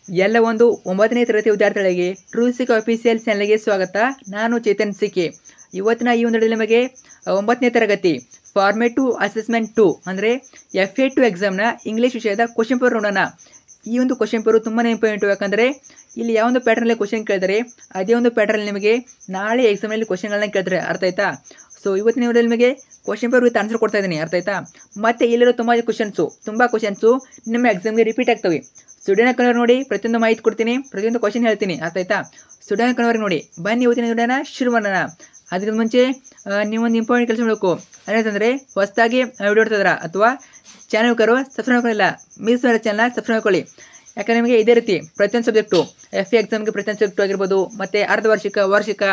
ಎಲ್ಲ ಒಂದು 9ನೇ ತರಗತಿ ವಿದ್ಯಾರ್ಥಿಗಳಿಗೆ ಟ್ರೂಸಿಕ್ ಅಫಿಷಿಯಲ್ ಚಾನಲ್ಗೆ ಸ್ವಾಗತ. ನಾನು ಚೇತನ್ ಸಿಕೆ. ಇವತ್ತಿನ ಈ ಒಂದು ನಿಮಗೆ 9ನೇ ತರಗತಿ ಫಾರ್ಮೇಟಿವ್ ಅಸೆಸ್ಮೆಂಟ್ 2 ಅಂದರೆ FA2 ಎಕ್ಸಾಮ್ನ ಇಂಗ್ಲೀಷ್ ವಿಷಯದ ಕ್ವಶನ್ ಪೇಪರ್ ನೋಡೋಣ. ಈ ಒಂದು ಕ್ವಶನ್ ಪೇಪರ್ ತುಂಬಾ ಇಂಪಾರ್ಟೆಂಟು. ಯಾಕಂದರೆ ಇಲ್ಲಿ ಯಾವ ಒಂದು ಪ್ಯಾಟರ್ನಲ್ಲಿ ಕ್ವಶನ್ ಕೇಳಿದರೆ ಅದೇ ಒಂದು ಪ್ಯಾಟರ್ನಲ್ಲಿ ನಿಮಗೆ ನಾಳೆ ಎಕ್ಸಾಮಲ್ಲಿ ಕ್ವಶನ್ಗಳನ್ನ ಕೇಳ್ತಾರೆ. ಅರ್ಥ ಆಯ್ತಾ? ಸೊ ಇವತ್ತಿನ ವಿಡಿಯೋದಲ್ಲಿ ನಿಮಗೆ ಕ್ವಶನ್ ಪೇಪರ್ ವಿತ್ ಆನ್ಸರ್ ಕೊಡ್ತಾ ಇದ್ದೀನಿ. ಅರ್ಥ ಆಯ್ತಾ? ಮತ್ತು ಇಲ್ಲಿರೋ ತುಂಬ ಕ್ವಶನ್ಸು ನಿಮ್ಮ ಎಕ್ಸಾಮ್ಗೆ ರಿಪೀಟ್ ಆಗ್ತವೆ. ಸ್ಟುಡಿಯೋನ ಕನ್ವರ್ಟ್ ನೋಡಿ, ಪ್ರತಿಯೊಂದು ಮಾಹಿತಿ ಕೊಡ್ತೀನಿ, ಪ್ರತಿಯೊಂದು ಕ್ವಶನ್ ಹೇಳ್ತೀನಿ. ಅರ್ಥ ಆಯ್ತಾ? ಸ್ಟುಡಿಯೋನ ಕನ್ವರ್ಟ್ ನೋಡಿ. ಬನ್ನಿ ಇವತ್ತಿನ ವಿಡಿಯೋನ ಶುರು ಮಾಡೋಣ. ಅದಕ್ಕಿಂತ ಮುಂಚೆ ನೀವೊಂದು ಇಂಪಾರ್ಟೆಂಟ್ ಕೆಲಸ ಮಾಡಬೇಕು. ಅದೇನಂತಂದರೆ ಹೊಸದಾಗಿ ವಿಡಿಯೋ ಇಡ್ತಿದ್ರ ಅಥವಾ ಚಾನಲ್ ಕರು ಸಬ್ಸ್ಕ್ರೈಬ್ ಮಾಡ್ಕೊಳ್ಳಿಲ್ಲ, ಮಿಸ್ ಮಾಡೋ ಚಾನಲ್ ಸಬ್ಸ್ಕ್ರೈಬ್ ಮಾಡ್ಕೊಳ್ಳಿ. ಯಾಕಂದರೆ ನಿಮಗೆ ಇದೇ ರೀತಿ ಪ್ರತಿಯೊಂದು ಸಬ್ಜೆಕ್ಟು FA ಎಕ್ಸಾಮ್ಗೆ ಪ್ರತಿಯೊಂದು ಸಬ್ಜೆಕ್ಟು ಆಗಿರ್ಬೋದು, ಮತ್ತು ಅರ್ಧ ವಾರ್ಷಿಕ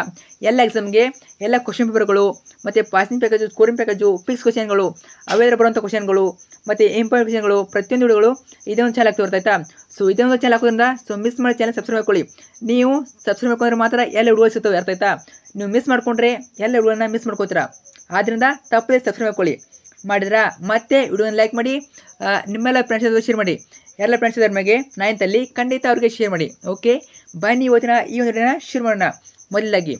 ಎಲ್ಲ ಎಕ್ಸಾಮ್ಗೆ ಎಲ್ಲ ಕ್ವಶನ್ ಪೇಪರ್ಗಳು, ಮತ್ತು passing package, scoring package, fix ಕ್ವಶನ್ಗಳು, ಅವೆಲ್ಲ ಬರುವಂಥ ಕ್ವಶನ್ಗಳು, ಮತ್ತು ಇಂಪಾರ್ಟೆಂಟ್ ಕ್ವಶನ್ಗಳು, ಪ್ರತಿಯೊಂದು ವಿಡಿಯೋಗಳು ಇದೇ ಒಂದು ಚಾನಲ್ ಆಗ್ತಾ ಬರ್ತಾಯ್ತಾ. ಸೊ ಇದೇ ಒಂದು ಚಾನಲ್ ಹಾಕೋದ್ರಿಂದ ಮಿಸ್ ಮಾಡಿ ಚಾನಲ್ ಸಬ್ಸ್ಕ್ರೈಬ್ ಮಾಡ್ಕೊಳ್ಳಿ. ನೀವು ಸಬ್ಸ್ಕ್ರೈಬ್ ಮಾಡ್ಕೊಂಡ್ರೆ ಮಾತ್ರ ಎಲ್ಲ ವಿಡಿಯೋಗಳು ಸಿಗ್ತವೆ. ಅರ್ಥ ಆಯ್ತಾ? ನೀವು ಮಿಸ್ ಮಾಡ್ಕೊಂಡ್ರೆ ಎಲ್ಲ ವಿಡಿಯೋನ ಮಿಸ್ ಮಾಡ್ಕೋತೀರಾ. ಆದ್ದರಿಂದ ತಪ್ಪದೆ ಸಬ್ಸ್ಕ್ರೈಬ್ ಮಾಡ್ಕೊಳ್ಳಿ. ಮಾಡಿದ್ರಾ? ಮತ್ತೆ ವಿಡಿಯೋನ ಲೈಕ್ ಮಾಡಿ, ನಿಮ್ಮೆಲ್ಲ ಫ್ರೆಂಡ್ಸ್ ಜೊತೆ ಶೇರ್ ಮಾಡಿ. ಎಲ್ಲ ಫ್ರೆಂಡ್ಸ್ ಇದ್ರ ಮೇಲೆ 9th ಖಂಡಿತ ಅವ್ರಿಗೆ ಶೇರ್ ಮಾಡಿ. ಓಕೆ, ಬನ್ನಿ ಇವತ್ತಿನ ಈ ಒಂದು ವಿಡಿಯೋನ ಶುರು ಮಾಡೋಣ. ಮೊದಲಾಗಿ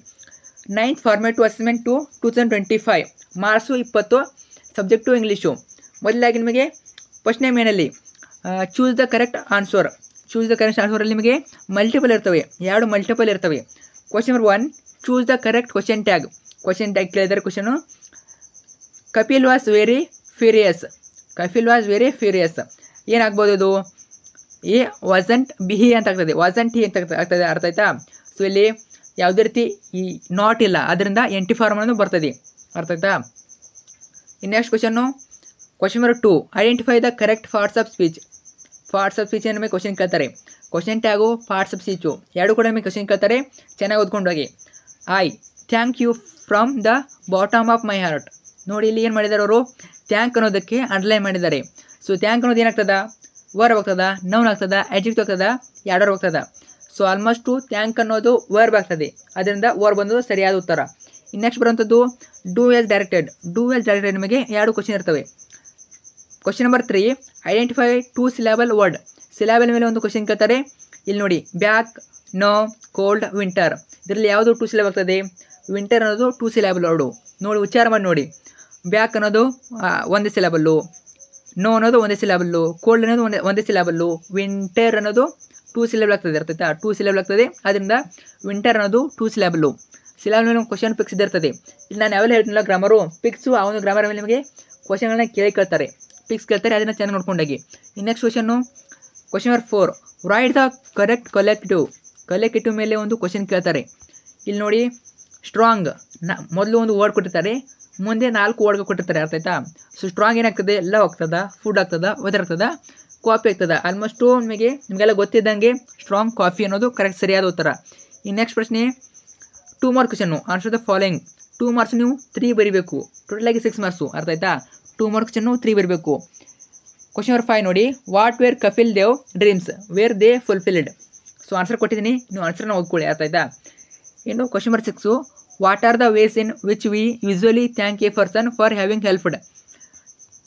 9th formative assessment 2 2025 marks 20, subject English. ಮೊದಲಾಗಿ ನಿಮಗೆ ಫಸ್ಟ್ ನೇಮ್ ಏನಲ್ಲಿ choose the correct answer. Choose the correct ಆನ್ಸರಲ್ಲಿ ನಿಮಗೆ ಮಲ್ಟಿಪಲ್ ಇರ್ತವೆ, 2 ಮಲ್ಟಿಪಲ್ ಇರ್ತವೆ. Question number 1, choose the correct question tag. Question tag ಕೇಳಿದರೆ question Kapil was very furious. ಏನಾಗ್ಬೋದು ಇದು? ಎ ವಾಸಂಟ್ ಬಿಹಿ ಅಂತ ಆಗ್ತದೆ, ವಾಸಂಟ್ ಹಿ ಅಂತ ಆಗ್ತದೆ. ಅರ್ಥ ಆಯ್ತಾ? ಸೊ ಇಲ್ಲಿ ಯಾವುದೇ ರೀತಿ ಈ ನಾಟ್ ಇಲ್ಲ, ಅದರಿಂದ ಎಂಟಿ ಫಾರ್ಮ್ ಅನ್ನೋದು ಬರ್ತದೆ. ಅರ್ಥ ಆಯ್ತಾ? ಇನ್ನು next question number 2, identify the correct parts of speech. ನಮಗೆ ಕ್ವಶನ್ ಕೇಳ್ತಾರೆ. Question tag, parts of speech 2 ಕೂಡ ನಮಗೆ ಕ್ವಶನ್ ಕೇಳ್ತಾರೆ. ಚೆನ್ನಾಗಿ ಓದ್ಕೊಂಡೋಗಿ. I thank you from the bottom of my heart. ನೋಡಿ ಇಲ್ಲಿ ಏನು ಮಾಡಿದ್ದಾರೆ ಅವರು? ಥ್ಯಾಂಕ್ ಅನ್ನೋದಕ್ಕೆ ಅಂಡರ್ಲೈನ್ ಮಾಡಿದ್ದಾರೆ. ಸೊ ಥ್ಯಾಂಕ್ ಅನ್ನೋದು ಏನಾಗ್ತದ? ವರ್ಬ್ ಆಗ್ತದ, ನೌನ್ ಆಗ್ತದ, ಆಡ್ಜೆಕ್ಟಿವ್ ಆಗ್ತದ, ಎರಡರೂ ಆಗ್ತದ. ಸೊ ಆಲ್ಮೋಸ್ಟು ಥ್ಯಾಂಕ್ ಅನ್ನೋದು ವರ್ಬ್ ಆಗ್ತದೆ, ಅದರಿಂದ ವರ್ಬ್ ಅನ್ನೋದು ಸರಿಯಾದ ಉತ್ತರ. ಇನ್ನು ನೆಕ್ಸ್ಟ್ ಬರುವಂಥದ್ದು ಡೂ ಆಸ್ ಡೈರೆಕ್ಟೆಡ್. ನಿಮಗೆ 2 ಕ್ವಶನ್ ಇರ್ತವೆ. Question number 3, identify 2 syllable word. Syllable ಮೇಲೆ ಒಂದು ಕ್ವಶನ್ ಕೇಳ್ತಾರೆ. ಇಲ್ಲಿ ನೋಡಿ, ಬ್ಯಾಕ್, ನೋ, ಕೋಲ್ಡ್, ವಿಂಟರ್. ಇದರಲ್ಲಿ ಯಾವುದು 2 ಸಿಲೆಬಲ್ ಆಗ್ತದೆ? ವಿಂಟರ್ ಅನ್ನೋದು 2 ಸಿಲೆಬಲ್ ವರ್ಡು. ನೋಡಿ, ಉಚ್ಚಾರ ಮಾಡಿ ನೋಡಿ. ಬ್ಯಾಕ್ ಅನ್ನೋದು 1 ಸಿಲೆಬಲ್ಲು, ನೋ ಅನ್ನೋದು 1 ಸಿಲೆಬಲ್ಲು, ಕೋಲ್ಡ್ ಅನ್ನೋದು 1 ಸಿಲೆಬಲ್ಲು, ವಿಂಟರ್ ಅನ್ನೋದು 2 ಸಿಲೆಬಲ್ ಆಗ್ತದೆ. ಅರ್ಥ ಆಯ್ತಾ? 2 ಸಿಲೆಬಲ್ ಆಗ್ತದೆ, ಅದರಿಂದ ವಿಂಟರ್ ಅನ್ನೋದು 2 ಸಿಲೆಬಲ್ಲು. ಸಿಲೆಬಲ್ ಮೇಲೆ ಕ್ವಶನ್ ಫಿಕ್ಸ್ ಇರ್ತದೆ. ಇಲ್ಲಿ ನಾನು ಯಾವೆಲ್ಲ ಹೇಳ್ತೀನಲ್ಲ ಗ್ರಾಮರು ಫಿಕ್ಸು, ಆ ಒಂದು ಗ್ರಾಮರ್ ಮೇಲೆ ನಿಮಗೆ ಕ್ವಶನ್ಗಳನ್ನ ಕೇಳ್ತಾರೆ, ಫಿಕ್ಸ್ ಕೇಳ್ತಾರೆ, ಅದನ್ನು ಚೆನ್ನಾಗಿ ನೋಡ್ಕೊಂಡಾಗಿ. ಇನ್ನು next question number 4, right the correct collective ಮೇಲೆ ಒಂದು ಕ್ವಶನ್ ಕೇಳ್ತಾರೆ. ಇಲ್ಲಿ ನೋಡಿ, ಸ್ಟ್ರಾಂಗ್ ಮೊದಲು ಒಂದು ವರ್ಡ್ ಕೊಟ್ಟಿರ್ತಾರೆ, ಮುಂದೆ 4 ವರ್ಡ್ಗಳು ಕೊಟ್ಟಿರ್ತಾರೆ. ಅರ್ಥ ಆಯ್ತಾ? ಸೊ ಸ್ಟ್ರಾಂಗ್ ಏನಾಗ್ತದೆ? ಲವ್ ಆಗ್ತದ, ಫುಡ್ ಆಗ್ತದ, ವೆದರ್ ಆಗ್ತದ, ಕಾಫಿ ಆಗ್ತದ. ಆಲ್ಮೋಸ್ಟು ನಿಮಗೆಲ್ಲ ಗೊತ್ತಿದ್ದಂಗೆ ಸ್ಟ್ರಾಂಗ್, ಕಾಫಿ ಅನ್ನೋದು ಕರೆಕ್ಟ್ ಸರಿಯಾದ ಉತ್ತರ. ಈ ನೆಕ್ಸ್ಟ್ ಪ್ರಶ್ನೆ 2 mark question. Answer the following. 2 marks ನೀವು 3 ಬರೀಬೇಕು. ಟೋಟಲಾಗಿ 6 ಮಾರ್ಕ್ಸು. ಅರ್ಥ ಆಯ್ತಾ? 2 ಮಾರ್ಕ್ಸ್ 3 ಬರೀಬೇಕು. ಕ್ವಶನ್ ನಂಬರ್ 5 ನೋಡಿ, what were Kapil Dev dreams were they fulfilled. So answer ಕೊಟ್ಟಿದ್ದೀನಿ, ನೀವು ಆನ್ಸರ್ನ ಓದ್ಕೊಳ್ಳಿ. ಅರ್ಥ ಆಯ್ತಾ? ಇನ್ನು question number 6, what are the ways in which we usually thank a person for having helped.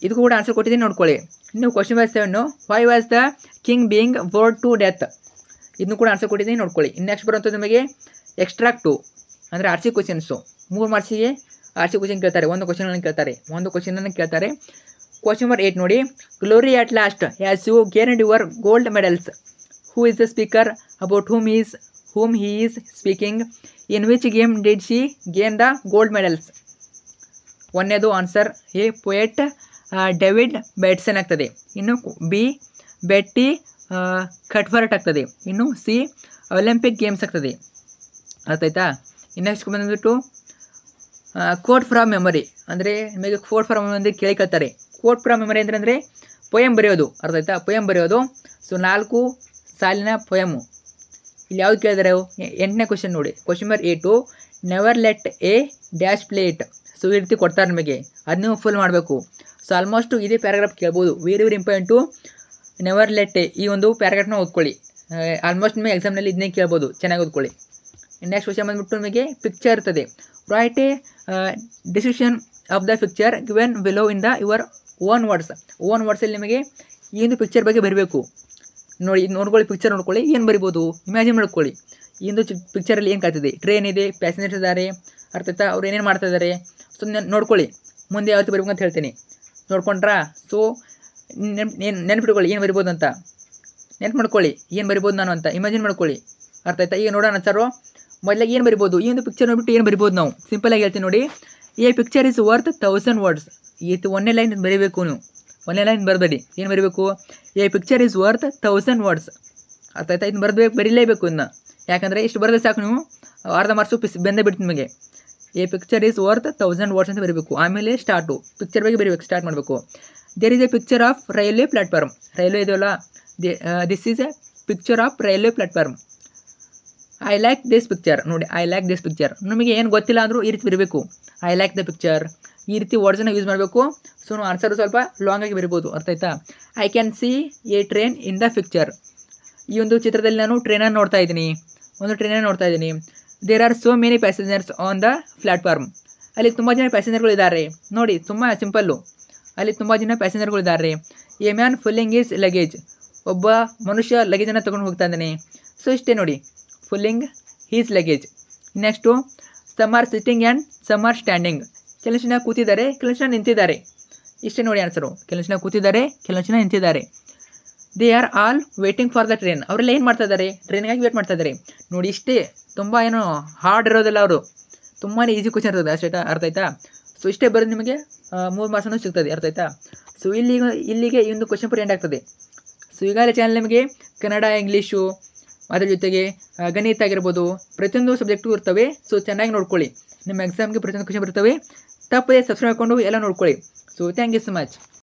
ಇದಕ್ಕೂ ಕೂಡ ಆನ್ಸರ್ ಕೊಟ್ಟಿದ್ದೀನಿ, ನೋಡ್ಕೊಳ್ಳಿ. ಇನ್ನು question number 7, why was the king being bored to death. ಇದನ್ನು ಕೂಡ ಆನ್ಸರ್ ಕೊಟ್ಟಿದ್ದೀನಿ, ನೋಡ್ಕೊಳ್ಳಿ. ಇನ್ನು ನೆಕ್ಸ್ಟ್ ಬರುವಂಥದ್ದು ನಿಮಗೆ ಎಕ್ಸ್ಟ್ರಾಕ್ಟು ಅಂದರೆ RC ಕ್ವಶನ್ಸು. 3 ಮಾರ್ಕ್ಸಿಗೆ RC ಕ್ವಶನ್ ಕೇಳ್ತಾರೆ, ಒಂದು ಕ್ವಶನನ್ನು ಕೇಳ್ತಾರೆ. ಕ್ವಶನ್ ನಂಬರ್ 8 ನೋಡಿ, glory at last has you gained your gold medals. Who is the speaker about whom he is speaking. In which game did she gain the gold medals? ಒಂದನೇದು answer A poet David Bateson ಆಗ್ತದೆ. ಇನ್ನು B ಬೆಟ್ಟಿ ಕಟ್ಫರ್ಟ್ ಆಗ್ತದೆ. ಇನ್ನು C Olympic games ಆಗ್ತದೆ. ಅರ್ಥ ಆಯ್ತಾ? ಇನ್ನು next ಬಂದುಬಿಟ್ಟು ಕೋಟ್ ಫ್ರಮ್ ಮೆಮೊರಿ. ಅಂದರೆ ನಿಮಗೆ ಕೋಟ್ ಫ್ರಮ್ ಮೆಮೊರಿ ಕೇಳ್ತಾರೆ. ಕೋಟ್ ಫ್ರಮ್ ಮೆಮೊರಿ ಅಂದರೆ ಪೊಯಮ್ ಬರೆಯೋದು. ಅರ್ಥ ಆಯ್ತಾ? ಪೊಯಮ್ ಬರೆಯೋದು. ಸೊ 4 ಸಾಲಿನ ಪೊಯಮು. ಇಲ್ಲಿ ಯಾವ್ದು ಕೇಳಿದರೆ 8ನೇ ಕ್ವಶನ್ ನೋಡಿ, question number 8, never let A dash plate. So ಈ ರೀತಿ ಕೊಡ್ತಾರೆ ನಿಮಗೆ, ಅದನ್ನು ಫುಲ್ ಮಾಡಬೇಕು. ಸೊ ಆಲ್ಮೋಸ್ಟು ಇದೇ ಪ್ಯಾರಾಗ್ರಾಫ್ ಕೇಳ್ಬೋದು. Very important. Never let A, ಈ ಒಂದು ಪ್ಯಾರಾಗ್ರಾಫ್ನ ಓದ್ಕೊಳ್ಳಿ. ಆಲ್ಮೋಸ್ಟ್ ನಿಮಗೆ ಎಕ್ಸಾಮ್ನಲ್ಲಿ ಇದನ್ನೇ ಕೇಳ್ಬೋದು, ಚೆನ್ನಾಗಿ ಓದ್ಕೊಳ್ಳಿ. ನೆಕ್ಸ್ಟ್ ಕ್ವಶನ್ ಬಂದುಬಿಟ್ಟು ನಿಮಗೆ ಪಿಕ್ಚರ್ ಇರ್ತದೆ. Write a description of the picture given below in the your own ವರ್ಡ್ಸಲ್ಲಿ ನಿಮಗೆ ಈ ಒಂದು ಪಿಕ್ಚರ್ ಬಗ್ಗೆ ಬರಬೇಕು. ನೋಡಿ ಇದು ನೋಡ್ಕೊಳ್ಳಿ, ಪಿಕ್ಚರ್ ನೋಡ್ಕೊಳ್ಳಿ, ಏನು ಬರಿಬೋದು ಇಮ್ಯಾಜಿನ್ ಮಾಡ್ಕೊಳ್ಳಿ. ಈ ಒಂದು ಪಿಕ್ಚರಲ್ಲಿ ಏನು ಕಾಯ್ತಿದೆ, ಟ್ರೈನ್ ಇದೆ, ಪ್ಯಾಸೆಂಜರ್ಸ್ ಇದ್ದಾರೆ, ಅರ್ಥ ಆಯ್ತಾ, ಅವ್ರು ಏನೇನು ಮಾಡ್ತಾ ಇದ್ದಾರೆ. ಸೊ ನೋಡ್ಕೊಳ್ಳಿ, ಮುಂದೆ ಯಾವತ್ತು ಬರಿಬೇಕು ಅಂತ ಹೇಳ್ತೀನಿ. ನೋಡ್ಕೊಂಡ್ರಾ? ಸೊ ನೆನ್ಪಿಟ್ಕೊಳ್ಳಿ ಏನು ಬರಿಬೋದು ಅಂತ, ನೆನ್ಪು ಮಾಡ್ಕೊಳ್ಳಿ ಏನು ಬರಿಬೋದು ನಾನು ಅಂತ ಇಮ್ಯಾಜಿನ್ ಮಾಡ್ಕೊಳ್ಳಿ. ಅರ್ಥ ಆಯ್ತಾ? ಈಗ ನೋಡೋಣ ಸರು, ಮೊದಲಾಗಿ ಏನು ಬರಿಬೋದು, ಈ ಒಂದು ಪಿಕ್ಚರ್ ನೋಡ್ಬಿಟ್ಟು ಏನು ಬರಿಬೋದು ನಾವು. ಸಿಂಪಲಾಗಿ ಹೇಳ್ತೀನಿ ನೋಡಿ, A picture is worth 1000 words. ಇದು ಒಂದೇ ಲೈನ್ ಬರೀಬೇಕು ನೀವು, ಒಂದೇ ಲೈನ್ ಬರಬೇಡಿ. ಏನು ಬರೀಬೇಕು, A picture is worth 1000 words. ಅರ್ಥ ಆಯ್ತಾ? ಇದನ್ನ ಬರೀಲೇಬೇಕು ಇನ್ನು, ಯಾಕಂದರೆ ಇಷ್ಟು ಬರೆದ್ರೆ ಸಾಕು, ನೀವು ಅರ್ಧ ಮಾರ್ಕ್ಸು ಬೆಂದೇ ಬಿಡ್ತು ನಿಮಗೆ. A picture is worth 1000 words ಅಂತ ಬರೀಬೇಕು. ಆಮೇಲೆ ಸ್ಟಾರ್ಟು ಪಿಕ್ಚರ್ ಬಗ್ಗೆ ಬರೀಬೇಕು, ಸ್ಟಾರ್ಟ್ ಮಾಡಬೇಕು. There is a picture of railway platform. Railway ಇದೆಯಲ್ಲ, this is a picture of railway platform. I like this picture. ನೋಡಿ, ಐ ಲೈಕ್ ದಿಸ್ ಪಿಕ್ಚರ್. ನಮಗೆ ಏನು ಗೊತ್ತಿಲ್ಲ ಅಂದರೂ ಈ ರೀತಿ ಬರೀಬೇಕು, ಐ ಲೈಕ್ ದ ಪಿಕ್ಚರ್. ಈ ರೀತಿ ವರ್ಡ್ಸನ್ನು ಯೂಸ್ ಮಾಡಬೇಕು. ಸೊ ನಾವು ಆನ್ಸರು ಸ್ವಲ್ಪ ಲಾಂಗ್ ಆಗಿ ಬರಿಬೋದು. ಅರ್ಥ ಆಯ್ತಾ? I can see A train in the picture. ಈ ಒಂದು ಚಿತ್ರದಲ್ಲಿ ನಾನು ಟ್ರೈನನ್ನು ನೋಡ್ತಾ ಇದ್ದೀನಿ, ಒಂದು ಟ್ರೈನನ್ನು ನೋಡ್ತಾ ಇದ್ದೀನಿ. There are so many passengers on the platform. ಅಲ್ಲಿ ತುಂಬ ಜನ ಪ್ಯಾಸೆಂಜರ್ಗಳಿದ್ದಾರೆ. ನೋಡಿ, ತುಂಬ ಸಿಂಪಲ್ಲು, ಅಲ್ಲಿ ತುಂಬ ಜನ ಪ್ಯಾಸೆಂಜರ್ಗಳಿದ್ದಾರೆ. A man pulling is luggage. ಒಬ್ಬ ಮನುಷ್ಯ ಲಗೇಜನ್ನು ತೊಗೊಂಡು ಹೋಗ್ತಾ ಇದ್ದಾನೆ. ಸೊ ಇಷ್ಟೇ ನೋಡಿ, pulling his luggage. Next, some are sitting and some are standing. ಕೆಲವು ಜನ ಕೂತಿದ್ದಾರೆ, ಕೆಲವು ಜನ ನಿಂತಿದ್ದಾರೆ. ಇಷ್ಟೇ ನೋಡಿ ಆನ್ಸರು, ಕೆಲವು ಜನ ಕೂತಿದ್ದಾರೆ, ಕೆಲವು ಜನ ನಿಂತಿದ್ದಾರೆ. They are all waiting for the train. ಅವರೆಲ್ಲ ಏನು ಮಾಡ್ತಾ ಇದ್ದಾರೆ, ಟ್ರೈನ್ಗಾಗಿ ವೇಟ್ ಮಾಡ್ತಾ ಇದ್ದಾರೆ. ನೋಡಿ, ಇಷ್ಟೇ, ತುಂಬ ಏನು ಹಾರ್ಡ್ ಇರೋದಿಲ್ಲ, ಅವರು ತುಂಬಾ ಈಸಿ ಕ್ವಶನ್ ಇರ್ತದೆ ಅಷ್ಟೇ. ಅರ್ಥ ಆಯ್ತಾ? ಸೊ ಇಷ್ಟೇ ಬರೋದು ನಿಮಗೆ 3 ಮಾರ್ಕ್ಸನ್ನು ಸಿಗ್ತದೆ. ಅರ್ಥ ಆಯ್ತಾ? ಸೊ ಇಲ್ಲಿಗೆ ಈ ಒಂದು ಕ್ವಶನ್ ಪೇಪರ್ ಎಂಡ್ ಆಗ್ತದೆ. ಸೊ ಈಗಾಗಲೇ ಚಾನಲ್ ನಿಮಗೆ ಕನ್ನಡ, ಇಂಗ್ಲೀಷು, ಅದರ ಜೊತೆಗೆ ಗಣಿತ ಆಗಿರ್ಬೋದು, ಪ್ರತಿಯೊಂದು ಸಬ್ಜೆಕ್ಟು ಇರ್ತವೆ. ಸೊ ಚೆನ್ನಾಗಿ ನೋಡ್ಕೊಳ್ಳಿ, ನಿಮ್ಮ ಎಕ್ಸಾಮ್ಗೆ ಪ್ರತಿಯೊಂದು ಕ್ವಶನ್ ಬರ್ತವೆ. ತಪ್ಪದೆ ಸಬ್ಸ್ಕ್ರೈಬ್ ಮಾಡಿಕೊಂಡು ಎಲ್ಲ ನೋಡ್ಕೊಳ್ಳಿ. So thank you so much.